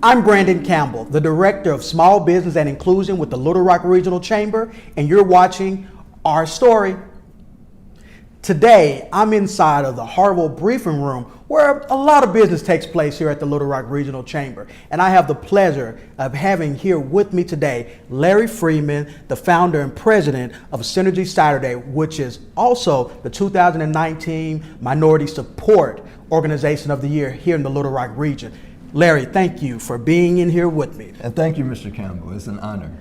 I'm Brandon Campbell, the Director of Small Business and Inclusion with the Little Rock Regional Chamber, and you're watching Our Story. Today, I'm inside of the Harville briefing room where a lot of business takes place here at the Little Rock Regional Chamber. And I have the pleasure of having here with me today Larry Freeman, the founder and president of Synergy Saturday, which is also the 2019 Minority Support Organization of the Year here in the Little Rock region. Larry, thank you for being in here with me. And thank you, Mr. Campbell. It's an honor.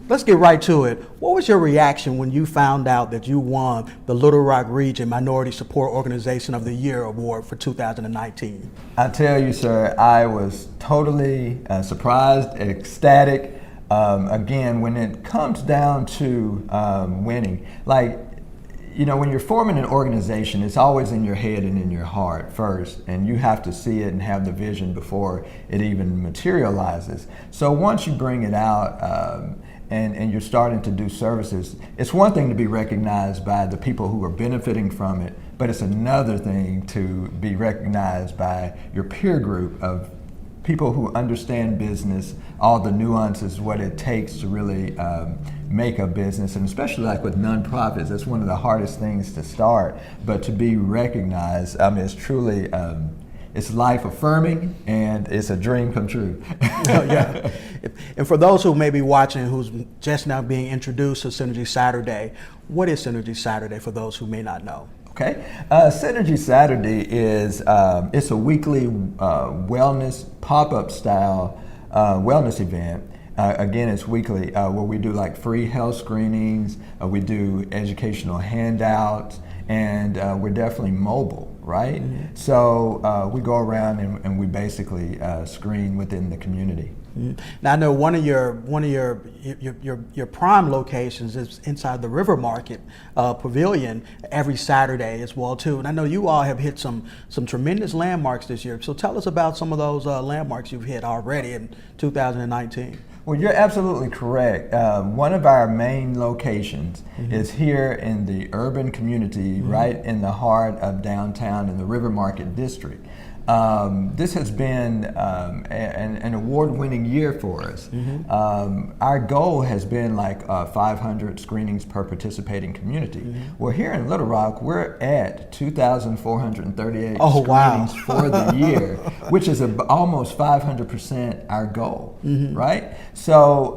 Let's get right to it. What was your reaction when you found out that you won the Little Rock Region Minority Support Organization of the Year Award for 2019? I tell you, sir, I was totally surprised, ecstatic. Again, when it comes down to winning, when you're forming an organization, it's always in your head and in your heart first, and you have to see it and have the vision before it even materializes. So once you bring it out, and you're starting to do services, it's one thing to be recognized by the people who are benefiting from it, but it's another thing to be recognized by your peer group of people who understand business, all the nuances, what it takes to really make a business, and especially like with nonprofits, that's one of the hardest things to start, but to be recognized, it's truly, it's life affirming, and it's a dream come true. Yeah. And for those who may be watching who's just now being introduced to Synergy Saturday, what is Synergy Saturday for those who may not know? Okay, Synergy Saturday is it's a weekly wellness pop-up style wellness event. Again, it's weekly where we do like free health screenings, we do educational handouts, and we're definitely mobile, right? Mm-hmm. So we go around and we basically screen within the community. Mm-hmm. Now I know one of your prime locations is inside the River Market Pavilion every Saturday as well too. And I know you all have hit some tremendous landmarks this year. So tell us about some of those landmarks you've hit already in 2019. Well, you're absolutely correct. One of our main locations is here in the urban community, right in the heart of downtown in the River Market District. This has been an award-winning year for us. Our goal has been like 500 screenings per participating community. Well, here in Little Rock, we're at 2,438 screenings for the year, which is almost 500% our goal, right? So,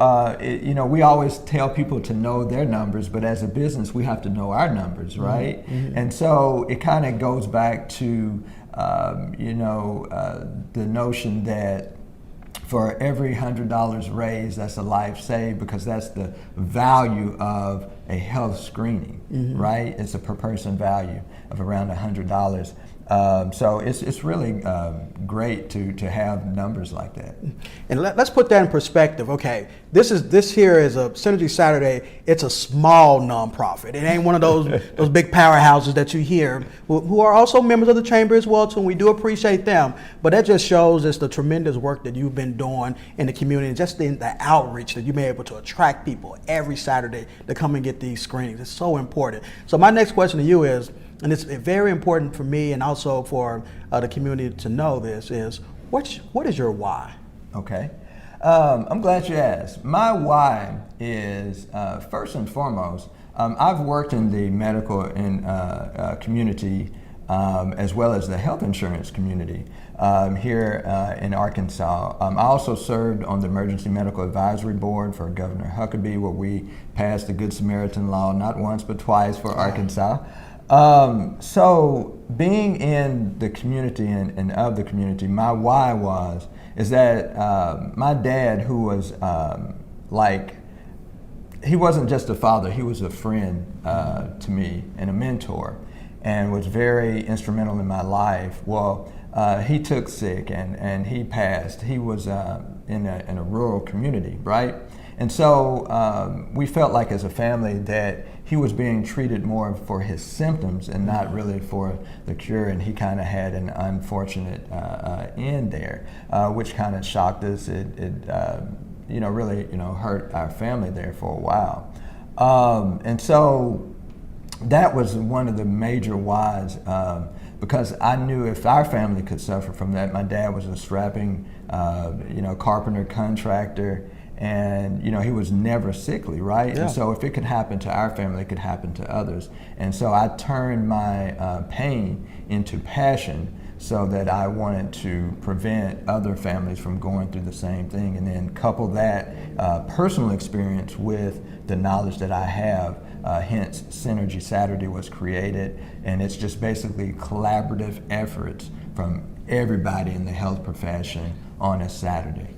we always tell people to know their numbers, but as a business, we have to know our numbers, right? And so it kind of goes back to the notion that for every $100 raised, that's a life saved, because that's the value of a health screening, right? It's a per person value of around $100. So it's really great to have numbers like that. And let's put that in perspective. Okay, this here is a Synergy Saturday. It's a small nonprofit. It ain't one of those big powerhouses that you hear, who are also members of the chamber as well too. And we do appreciate them. But that just shows us the tremendous work that you've been doing in the community, and just in the outreach that you've been able to attract people every Saturday to come and get these screenings. It's so important. So my next question to you is, and it's very important for me and also for the community to know this, is what is your why? Okay. I'm glad you asked. My why is, first and foremost, I've worked in the medical and community as well as the health insurance community here in Arkansas. I also served on the Emergency Medical Advisory Board for Governor Huckabee, where we passed the Good Samaritan Law not once but twice for Arkansas. So being in the community and of the community, my why is that my dad, who was he wasn't just a father, he was a friend to me and a mentor, and was very instrumental in my life. Well, he took sick and he passed. He was in a rural community, right? And so we felt like as a family that he was being treated more for his symptoms and not really for the cure, and he kind of had an unfortunate end there, which kind of shocked us. It really hurt our family there for a while. And so that was one of the major whys, because I knew if our family could suffer from that. My dad was a strapping, carpenter contractor, and he was never sickly, right? Yeah. And so if it could happen to our family, it could happen to others. And so I turned my pain into passion, so that I wanted to prevent other families from going through the same thing, and then couple that personal experience with the knowledge that I have. Hence, Synergy Saturday was created, and it's just basically collaborative efforts from everybody in the health profession on a Saturday.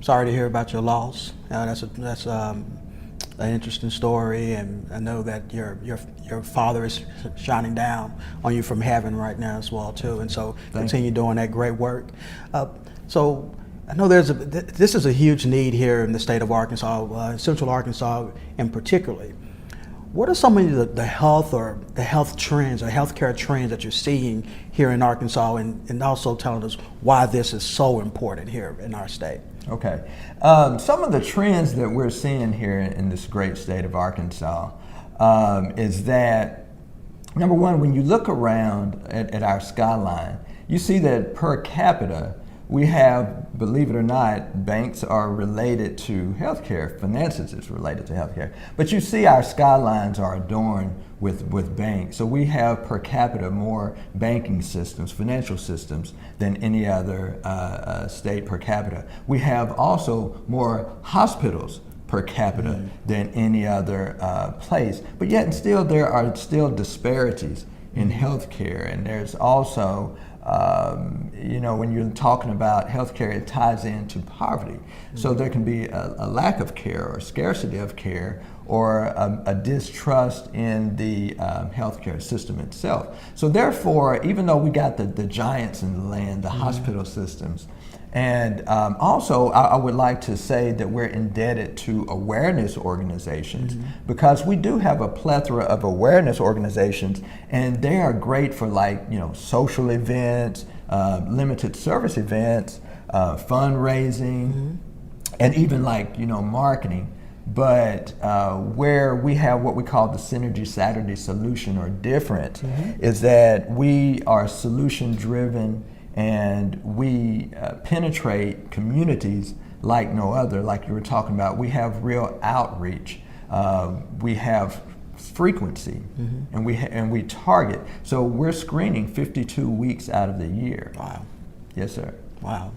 Sorry to hear about your loss. That's an interesting story, and I know that your father is shining down on you from heaven right now as well too. And so continue doing that great work. So I know this is a huge need here in the state of Arkansas, Central Arkansas in particular. What are some of the health trends or healthcare trends that you're seeing here in Arkansas, and also telling us why this is so important here in our state? Okay. Some of the trends that we're seeing here in this great state of Arkansas is that, number one, when you look around at our skyline, you see that per capita, we have, believe it or not, banks are related to healthcare. Finances is related to healthcare. But you see our skylines are adorned with banks. So we have per capita more banking systems, financial systems, than any other state per capita. We have also more hospitals per capita than any other place. But yet and still there are still disparities in healthcare, and there's also when you're talking about healthcare, it ties into poverty. So there can be a lack of care or scarcity of care, or a distrust in the healthcare system itself. So therefore, even though we got the giants in the land, the hospital systems, and also I would like to say that we're indebted to awareness organizations, because we do have a plethora of awareness organizations, and they are great for social events, limited service events, fundraising, and even marketing. But where we have what we call the Synergy Saturday solution or different is that we are solution driven, and we penetrate communities like no other. Like you were talking about, we have real outreach, we have frequency, and we target. So we're screening 52 weeks out of the year. Wow. Yes, sir. Wow.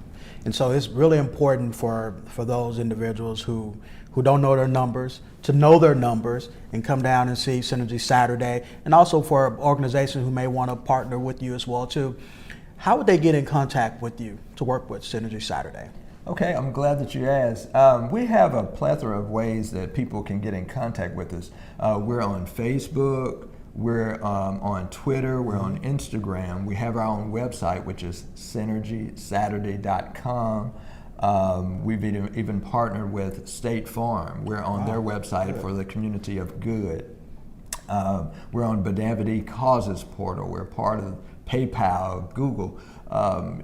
And so it's really important for those individuals who don't know their numbers to know their numbers and come down and see Synergy Saturday, and also for organizations who may want to partner with you as well too. How would they get in contact with you to work with Synergy Saturday? Okay, I'm glad that you asked. We have a plethora of ways that people can get in contact with us. We're on Facebook, we're on Twitter, we're on Instagram. We have our own website, which is synergysaturday.com. We've even partnered with State Farm. We're on their website for the community of good. We're on Benevolent Causes portal. We're part of PayPal, Google.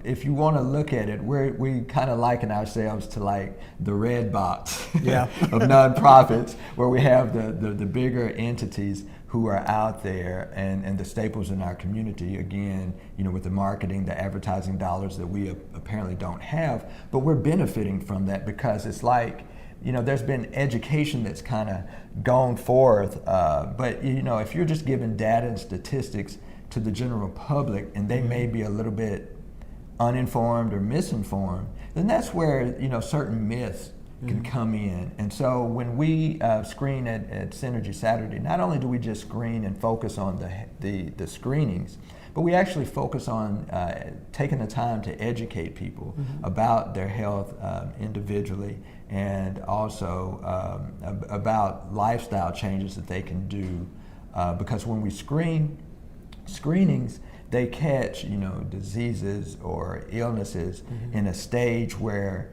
If you want to look at it, we kind of liken ourselves to like the red box of nonprofits, where we have the bigger entities who are out there and the staples in our community, again, with the marketing, the advertising dollars that we apparently don't have, but we're benefiting from that, because it's like, there's been education that's kind of gone forth, but if you're just giving data and statistics to the general public, and they may be a little bit uninformed or misinformed, then that's where certain myths can come in. And so when we screen at Synergy Saturday, not only do we just screen and focus on the screenings, but we actually focus on taking the time to educate people about their health individually, and also about lifestyle changes that they can do, because when we screenings, they catch diseases or illnesses in a stage where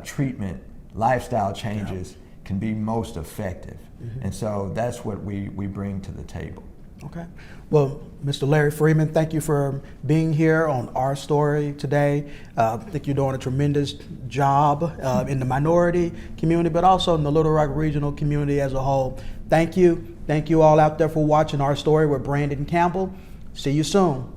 treatment, lifestyle changes can be most effective. And so that's what we bring to the table. Okay. Well, Mr. Larry Freeman, thank you for being here on Our Story today. I think you're doing a tremendous job in the minority community, but also in the Little Rock regional community as a whole. Thank you. Thank you all out there for watching Our Story with Brandon Campbell. See you soon.